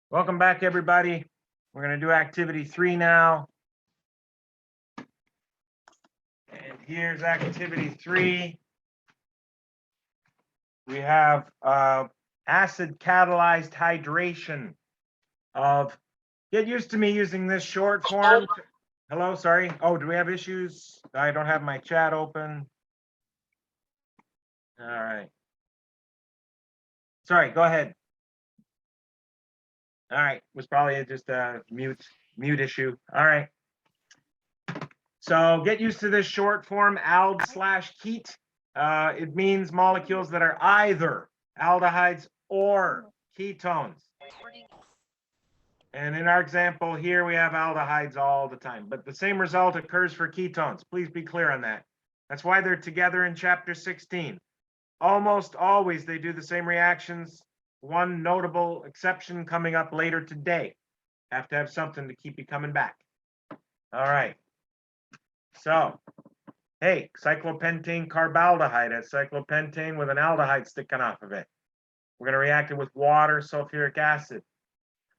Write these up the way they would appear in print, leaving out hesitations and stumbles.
Welcome back, everybody. We're going to do activity 3 now. And here's activity 3. We have acid catalyzed hydration of, get used to me using this short form. Hello, sorry. Oh, do we have issues? I don't have my chat open. All right. Sorry, go ahead. All right, was probably just a mute issue. All right. So get used to this short form, ald/ket. It means molecules that are either aldehydes or ketones. And in our example here, we have aldehydes all the time, but the same result occurs for ketones. Please be clear on that. That's why they're together in chapter 16. Almost always they do the same reactions. One notable exception coming up later today. Have to have something to keep you coming back. All right. So, hey, cyclopentane carbaldehyde has cyclopentane with an aldehyde sticking off of it. We're going to react it with water, sulfuric acid.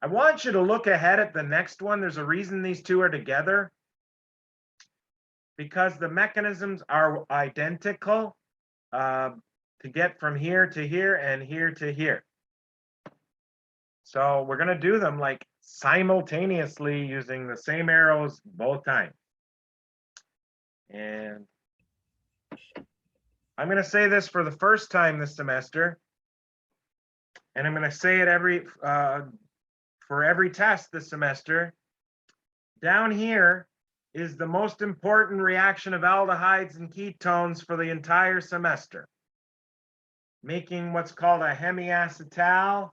I want you to look ahead at the next one. There's a reason these two are together. Because the mechanisms are identical to get from here to here and here to here. So we're going to do them like simultaneously using the same arrows both times. And I'm going to say this for the first time this semester. And I'm going to say it for every test this semester. Down here is the most important reaction of aldehydes and ketones for the entire semester. Making what's called a hemiacetal.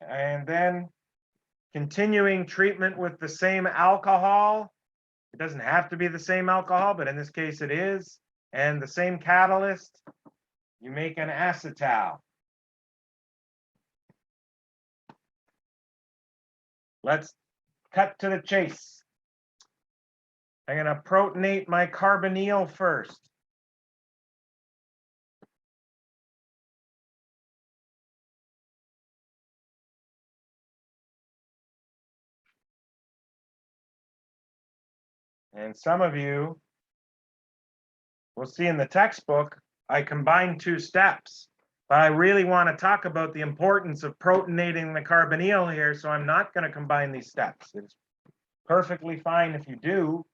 And then continuing treatment with the same alcohol. It doesn't have to be the same alcohol, but in this case it is. And the same catalyst, you make an acetal. Let's cut to the chase. I'm going to protonate my carbonyl first. And some of you will see in the textbook, I combined 2 steps. But I really want to talk about the importance of protonating the carbonyl here, so I'm not going to combine these steps. It's perfectly fine if you do.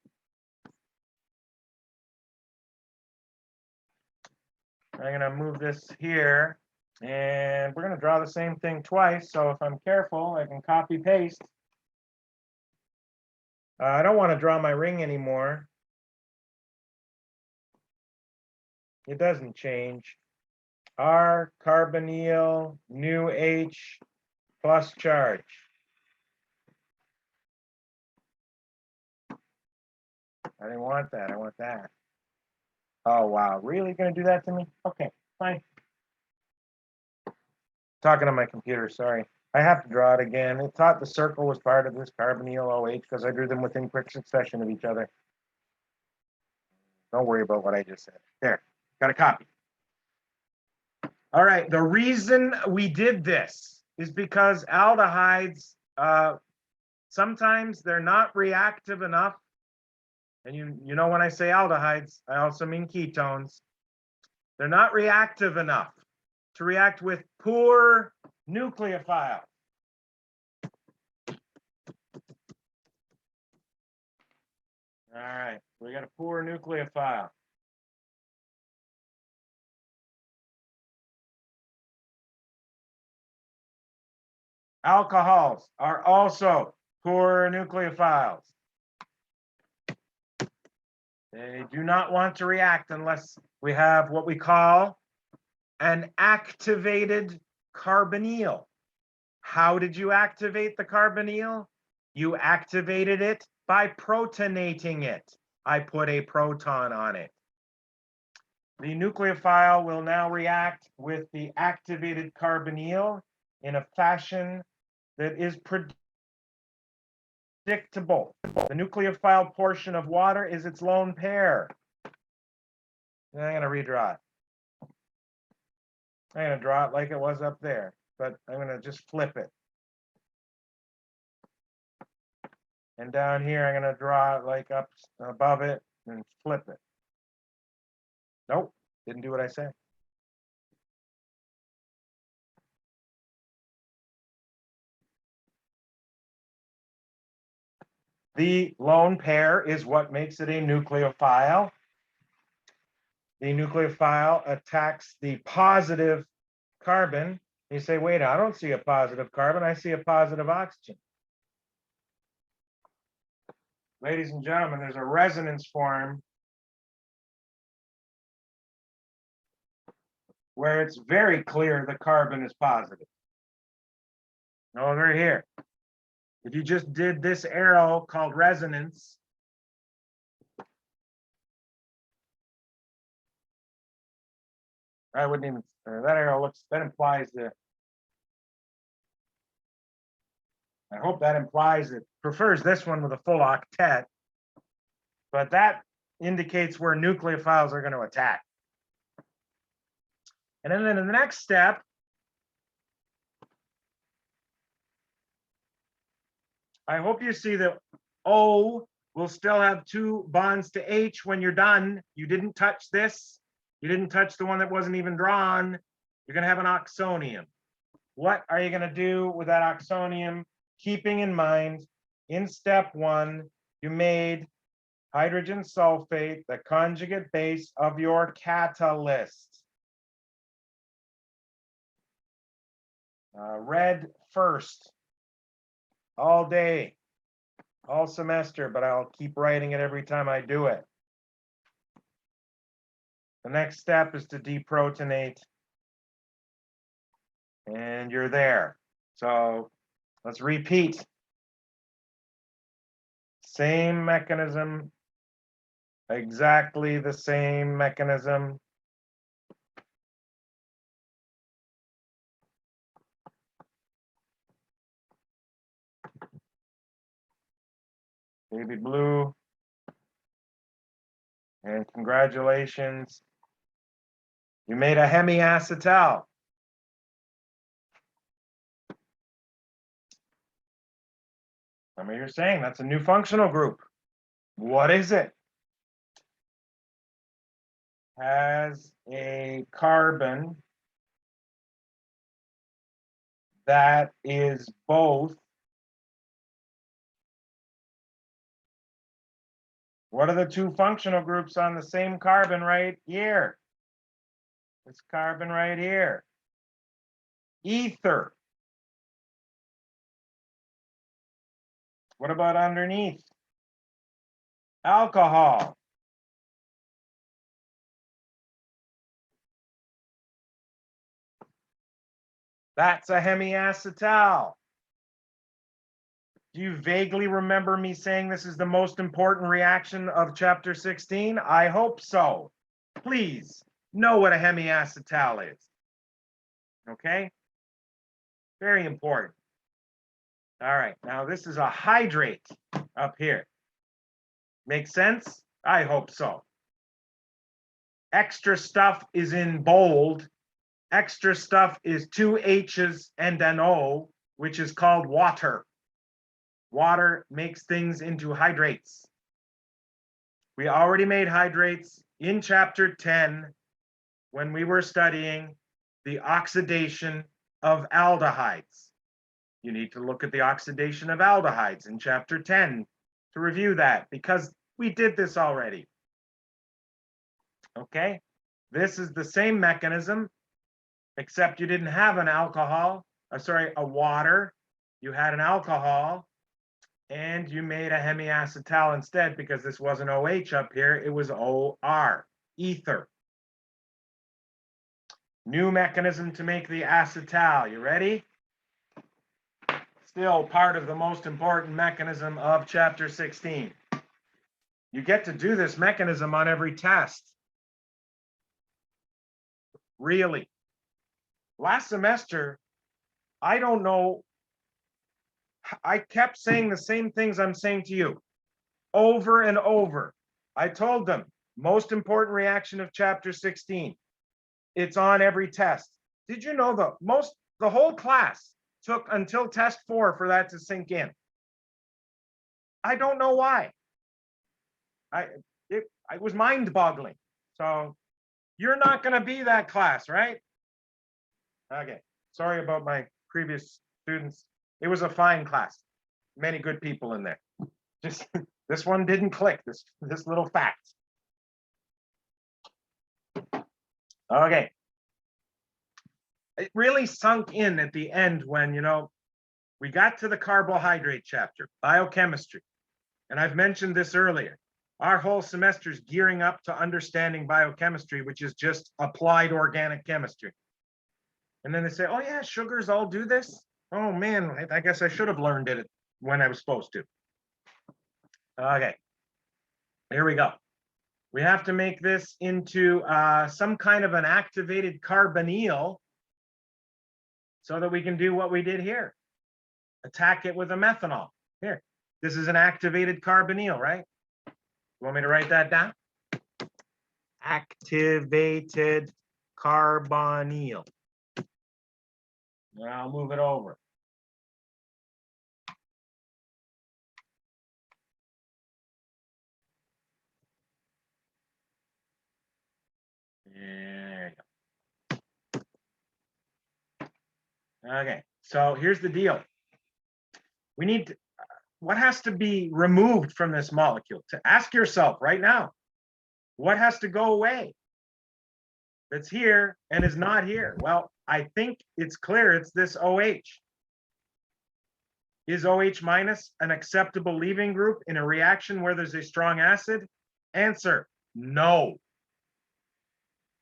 I'm going to move this here, and we're going to draw the same thing twice, so if I'm careful, I can copy paste. I don't want to draw my ring anymore. It doesn't change. R, carbonyl, new H, plus charge. I didn't want that. I want that. Oh, wow. Really going to do that to me? Okay, fine. Talking to my computer, sorry. I have to draw it again. It thought the circle was part of this carbonyl OH because I drew them within quick succession of each other. Don't worry about what I just said. There, got a copy. All right, the reason we did this is because aldehydes, sometimes they're not reactive enough. And you know when I say aldehydes, I also mean ketones. They're not reactive enough to react with poor nucleophiles. All right, we got a poor nucleophile. Alcohols are also poor nucleophiles. They do not want to react unless we have what we call an activated carbonyl. How did you activate the carbonyl? You activated it by protonating it. I put a proton on it. The nucleophile will now react with the activated carbonyl in a fashion that is predictable. The nucleophile portion of water is its lone pair. And I'm going to redraw it. I'm going to draw it like it was up there, but I'm going to just flip it. And down here, I'm going to draw it like up above it and flip it. Nope, didn't do what I said. The lone pair is what makes it a nucleophile. The nucleophile attacks the positive carbon. You say, wait, I don't see a positive carbon. I see a positive oxygen. Ladies and gentlemen, there's a resonance form where it's very clear the carbon is positive. Over here. If you just did this arrow called resonance, I wouldn't even, that arrow looks, that implies that, I hope that implies it prefers this one with a full octet, but that indicates where nucleophiles are going to attack. And then in the next step, I hope you see that O will still have 2 bonds to H when you're done. You didn't touch this. You didn't touch the one that wasn't even drawn. You're going to have an oxonium. What are you going to do with that oxonium? Keeping in mind, in step 1, you made hydrogen sulfate the conjugate base of your catalyst. Red first, all day, all semester, but I'll keep writing it every time I do it. The next step is to deprotonate, and you're there. So let's repeat. Same mechanism, exactly the same mechanism. Baby blue. And congratulations. You made a hemiacetal. Some of you are saying that's a new functional group. What is it? Has a carbon that is both. What are the 2 functional groups on the same carbon right here? This carbon right here. Ether. What about underneath? Alcohol. That's a hemiacetal. Do you vaguely remember me saying this is the most important reaction of chapter 16? I hope so. Please know what a hemiacetal is. Okay? Very important. All right, now this is a hydrate up here. Make sense? I hope so. Extra stuff is in bold. Extra stuff is 2 H's and an O, which is called water. Water makes things into hydrates. We already made hydrates in chapter 10 when we were studying the oxidation of aldehydes. You need to look at the oxidation of aldehydes in chapter 10 to review that, because we did this already. Okay, this is the same mechanism, except you didn't have an alcohol, a water. You had an alcohol, and you made a hemiacetal instead, because this wasn't OH up here, it was OR, ether. New mechanism to make the acetal. You ready? Still part of the most important mechanism of chapter 16. You get to do this mechanism on every test. Really. Last semester, I don't know, I kept saying the same things I'm saying to you over and over. I told them, Most important reaction of chapter 16. It's on every test. Did you know the whole class took until test 4 for that to sink in? I don't know why. It was mind-boggling. So you're not going to be that class, right? Okay. Sorry about my previous students. It was a fine class. Many good people in there. Just this one didn't click. This little fact. Okay. It really sunk in at the end when, we got to the carbohydrate chapter, biochemistry. And I've mentioned this earlier. Our whole semester is gearing up to understanding biochemistry, which is just applied organic chemistry. And then they say, oh yeah, sugars all do this? Oh man, I guess I should have learned it when I was supposed to. Okay, here we go. We have to make this into some kind of an activated carbonyl so that we can do what we did here. Attack it with a methanol. Here, this is an activated carbonyl, right? You want me to write that down? Activated carbonyl. Now I'll move it over. There you go. Okay, so here's the deal. We need to, what has to be removed from this molecule? To ask yourself right now, what has to go away that's here and is not here? Well, I think it's clear it's this OH. Is OH minus an acceptable leaving group in a reaction where there's a strong acid? Answer, no.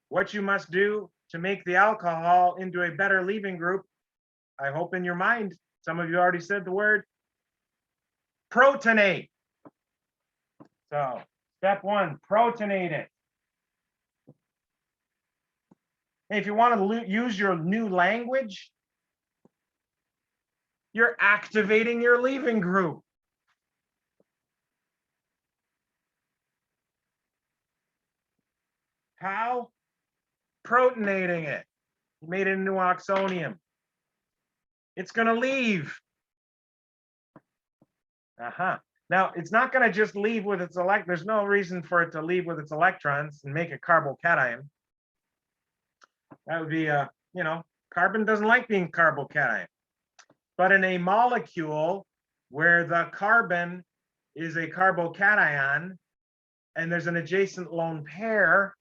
What you must do to make the alcohol into a better leaving group, I hope in your mind, some of you already said the word, protonate. So step 1, protonate it. If you want to use your new language, you're activating your leaving group. How? Protonating it. You made it into oxonium. It's going to leave. Now, it's not going to just leave with its there's no reason for it to leave with its electrons and make a carbocation. That would be, carbon doesn't like being carbocation. But in a molecule where the carbon is a carbocation and there's an adjacent lone pair,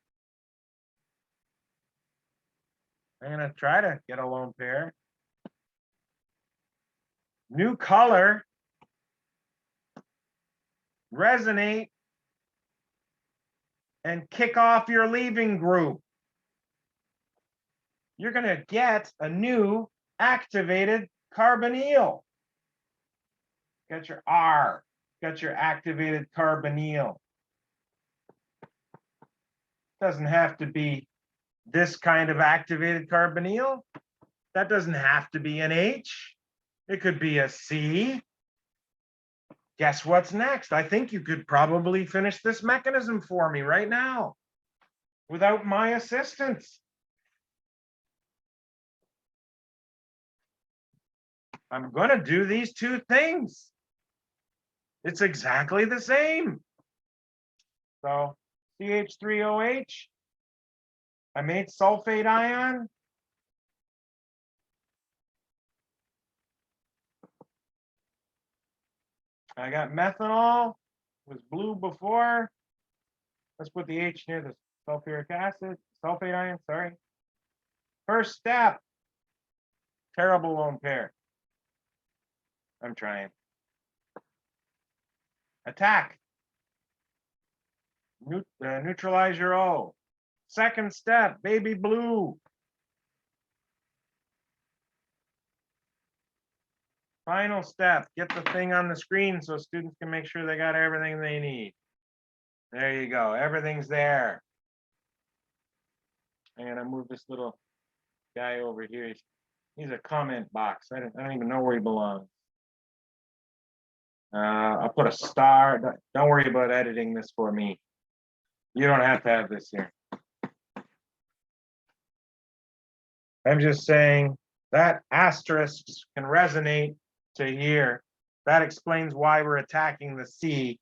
I'm going to try to get a lone pair. New color. Resonate and kick off your leaving group. You're going to get a new activated carbonyl. Got your R, got your activated carbonyl. Doesn't have to be this kind of activated carbonyl. That doesn't have to be an H. It could be a C. Guess what's next? I think you could probably finish this mechanism for me right now without my assistance. I'm going to do these two things. It's exactly the same. So CH3OH, I made sulfate ion. I got methanol, was blue before. Let's put the H near the sulfuric acid, sulfate ion, sorry. First step, terrible lone pair. I'm trying. Attack. Neutralize your O. Second step, baby blue. Final step, get the thing on the screen so students can make sure they got everything they need. There you go, everything's there. I'm gonna move this little guy over here. He's a comment box. I don't even know where he belongs. I'll put a star. Don't worry about editing this for me. You don't have to have this here. I'm just saying that asterisks can resonate to here. That explains why we're attacking the C.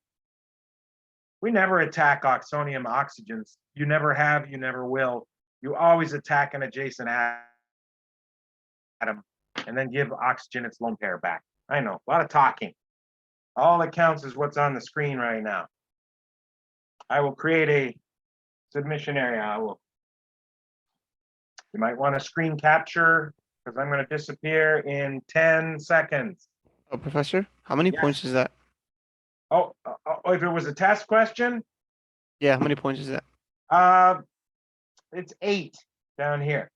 We never attack oxonium oxygens. You never have, you never will. You always attack an adjacent atom and then give oxygen its lone pair back. I know, a lot of talking. All that counts is what's on the screen right now. I will create a submission area. You might want to screen capture because I'm going to disappear in 10 seconds. Oh, Professor, how many points is that? Oh, if it was a test question? Yeah, how many points is that? It's 8 down here.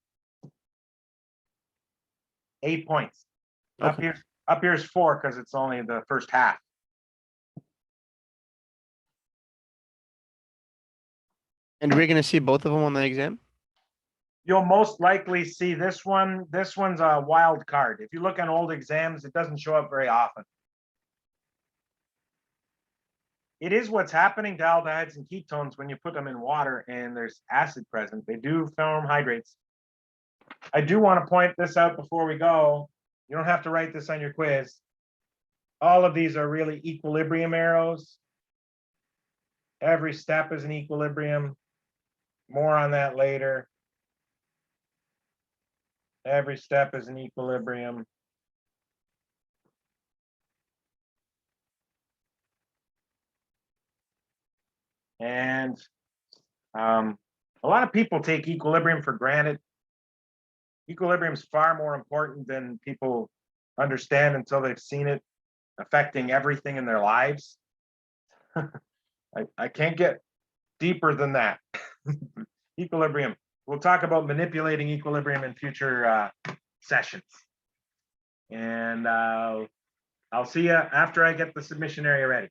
8 points. Okay. Up here's 4 because it's only the first half. And we're gonna see both of them on the exam? You'll most likely see this one. This one's a wild card. If you look on old exams, it doesn't show up very often. It is what's happening to aldehydes and ketones when you put them in water and there's acid present. They do form hydrates. I do want to point this out before we go. You don't have to write this on your quiz. All of these are really equilibrium arrows. Every step is an equilibrium. More on that later. Every step is an equilibrium. And a lot of people take equilibrium for granted. Equilibrium is far more important than people understand until they've seen it affecting everything in their lives. I can't get deeper than that. Equilibrium. We'll talk about manipulating equilibrium in future sessions. And I'll see you after I get the submission area ready.